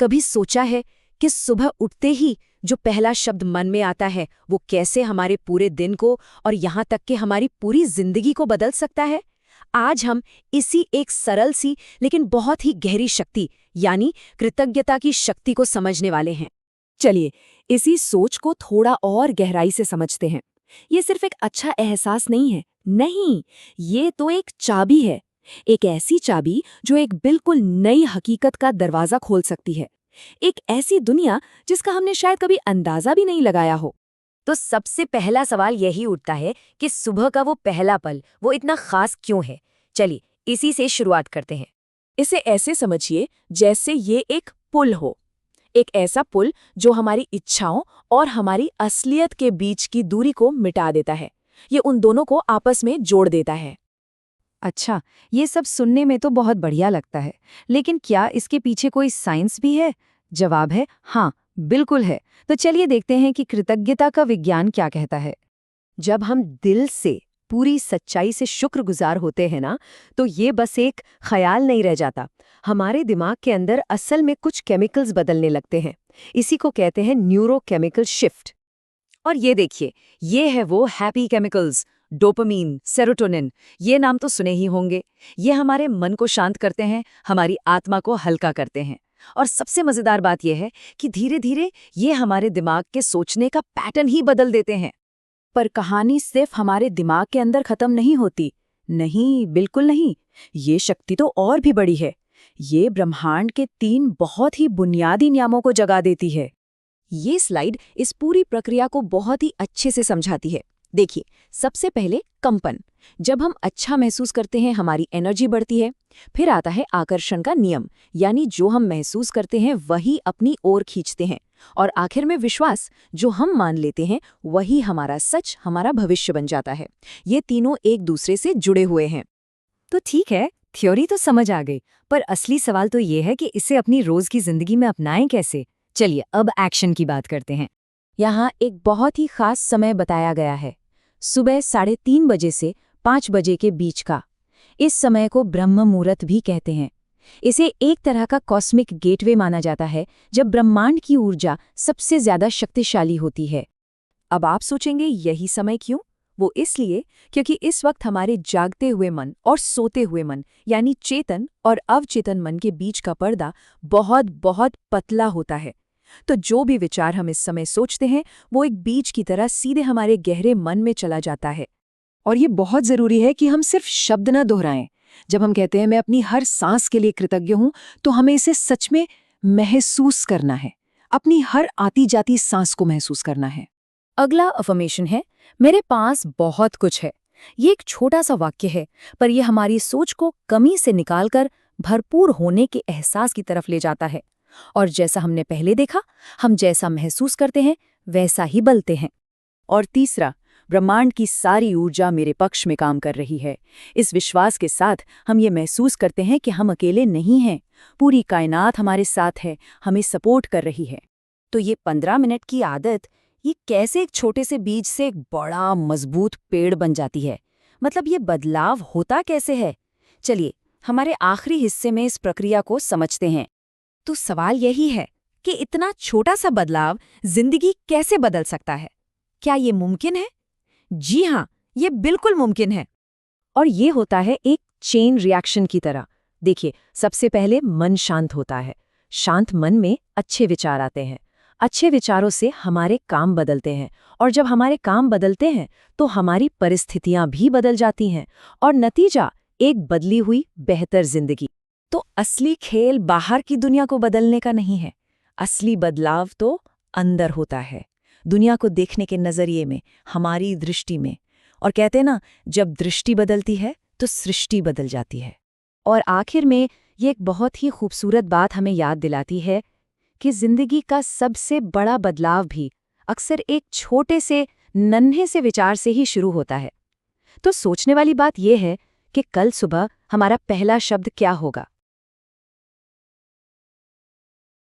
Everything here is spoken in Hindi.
कभी सोचा है कि सुबह उठते ही जो पहला शब्द मन में आता है वो कैसे हमारे पूरे दिन को और यहाँ तक कि हमारी पूरी जिंदगी को बदल सकता है? आज हम इसी एक सरल सी लेकिन बहुत ही गहरी शक्ति यानी कृतज्ञता की शक्ति को समझने वाले हैं। चलिए इसी सोच को थोड़ा और गहराई से समझते हैं। ये सिर्फ एक अच्छा एहसास नहीं है, नहीं, ये तो एक चाबी है। एक ऐसी चाबी जो एक बिल्कुल नई हकीकत का दरवाजा खोल सकती है। एक ऐसी दुनिया जिसका हमने शायद कभी अंदाजा भी नहीं लगाया हो। तो सबसे पहला सवाल यही उठता है कि सुबह का वो पहला पल वो इतना खास क्यों है? चलिए इसी से शुरुआत करते हैं। इसे ऐसे समझिए जैसे ये एक पुल हो, एक ऐसा पुल जो हमारी इच्छाओं और हमारी असलियत के बीच की दूरी को मिटा देता है। ये उन दोनों को आपस में जोड़ देता है। अच्छा, ये सब सुनने में तो बहुत बढ़िया लगता है, लेकिन क्या इसके पीछे कोई साइंस भी है? जवाब है हाँ, बिल्कुल है। तो चलिए देखते हैं कि कृतज्ञता का विज्ञान क्या कहता है। जब हम दिल से पूरी सच्चाई से शुक्रगुजार होते हैं ना, तो ये बस एक ख्याल नहीं रह जाता। हमारे दिमाग के अंदर असल में कुछ केमिकल्स बदलने लगते हैं। इसी को कहते हैं न्यूरोकेमिकल शिफ्ट। और ये देखिए, ये है वो हैप्पी केमिकल्स, डोपामीन, सेरोटोनिन। ये नाम तो सुने ही होंगे। ये हमारे मन को शांत करते हैं, हमारी आत्मा को हल्का करते हैं। और सबसे मजेदार बात यह है कि धीरे धीरे ये हमारे दिमाग के सोचने का पैटर्न ही बदल देते हैं। पर कहानी सिर्फ हमारे दिमाग के अंदर खत्म नहीं होती। नहीं, बिल्कुल नहीं। ये शक्ति तो और भी बड़ी है। ये ब्रह्मांड के 3 बहुत ही बुनियादी नियमों को जगा देती है। ये स्लाइड इस पूरी प्रक्रिया को बहुत ही अच्छे से समझाती है। देखिए, सबसे पहले कंपन। जब हम अच्छा महसूस करते हैं हमारी एनर्जी बढ़ती है। फिर आता है आकर्षण का नियम, यानी जो हम महसूस करते हैं वही अपनी ओर खींचते हैं। और आखिर में विश्वास, जो हम मान लेते हैं वही हमारा सच, हमारा भविष्य बन जाता है। ये तीनों एक दूसरे से जुड़े हुए हैं। तो ठीक है, थ्योरी तो समझ आ गई, पर असली सवाल तो ये है कि इसे अपनी रोज की जिंदगी में अपनाएं कैसे। चलिए अब एक्शन की बात करते हैं। यहाँ एक बहुत ही खास समय बताया गया है, सुबह 3:30 बजे से 5 बजे के बीच का। इस समय को ब्रह्म मुहूर्त भी कहते हैं। इसे एक तरह का कॉस्मिक गेटवे माना जाता है, जब ब्रह्मांड की ऊर्जा सबसे ज्यादा शक्तिशाली होती है। अब आप सोचेंगे यही समय क्यों? वो इसलिए क्योंकि इस वक्त हमारे जागते हुए मन और सोते हुए मन यानी चेतन और अवचेतन मन के बीच का पर्दा बहुत बहुत पतला होता है। तो जो भी विचार हम इस समय सोचते हैं वो एक बीज की तरह सीधे हमारे गहरे मन में चला जाता है। और ये बहुत जरूरी है कि हम सिर्फ शब्द न दोहराएं। जब हम कहते हैं मैं अपनी हर सांस के लिए कृतज्ञ हूं, तो हमें इसे सच में महसूस करना है। अपनी हर आती जाती सांस को महसूस करना है। अगला अफर्मेशन है मेरे पास बहुत कुछ है। ये एक छोटा सा वाक्य है, पर यह हमारी सोच को कमी से निकालकर भरपूर होने के एहसास की तरफ ले जाता है। और जैसा हमने पहले देखा, हम जैसा महसूस करते हैं वैसा ही बलते हैं। और तीसरा, ब्रह्मांड की सारी ऊर्जा मेरे पक्ष में काम कर रही है। इस विश्वास के साथ हम ये महसूस करते हैं कि हम अकेले नहीं हैं। पूरी कायनात हमारे साथ है, हमें सपोर्ट कर रही है। तो ये 15 मिनट की आदत, ये कैसे एक छोटे से बीज से एक बड़ा मजबूत पेड़ बन जाती है? मतलब ये बदलाव होता कैसे है? चलिए हमारे आखिरी हिस्से में इस प्रक्रिया को समझते हैं। तो सवाल यही है कि इतना छोटा सा बदलाव जिंदगी कैसे बदल सकता है? क्या ये मुमकिन है? जी हाँ, ये बिल्कुल मुमकिन है। और ये होता है एक चेन रिएक्शन की तरह। देखिए, सबसे पहले मन शांत होता है। शांत मन में अच्छे विचार आते हैं। अच्छे विचारों से हमारे काम बदलते हैं, और जब हमारे काम बदलते हैं तो हमारी परिस्थितियां भी बदल जाती हैं, और नतीजा एक बदली हुई बेहतर जिंदगी। तो असली खेल बाहर की दुनिया को बदलने का नहीं है। असली बदलाव तो अंदर होता है, दुनिया को देखने के नजरिए में, हमारी दृष्टि में। और कहते हैं ना, जब दृष्टि बदलती है तो सृष्टि बदल जाती है। और आखिर में ये एक बहुत ही खूबसूरत बात हमें याद दिलाती है कि जिंदगी का सबसे बड़ा बदलाव भी अक्सर एक छोटे से नन्हे से विचार से ही शुरू होता है। तो सोचने वाली बात यह है कि कल सुबह हमारा पहला शब्द क्या होगा?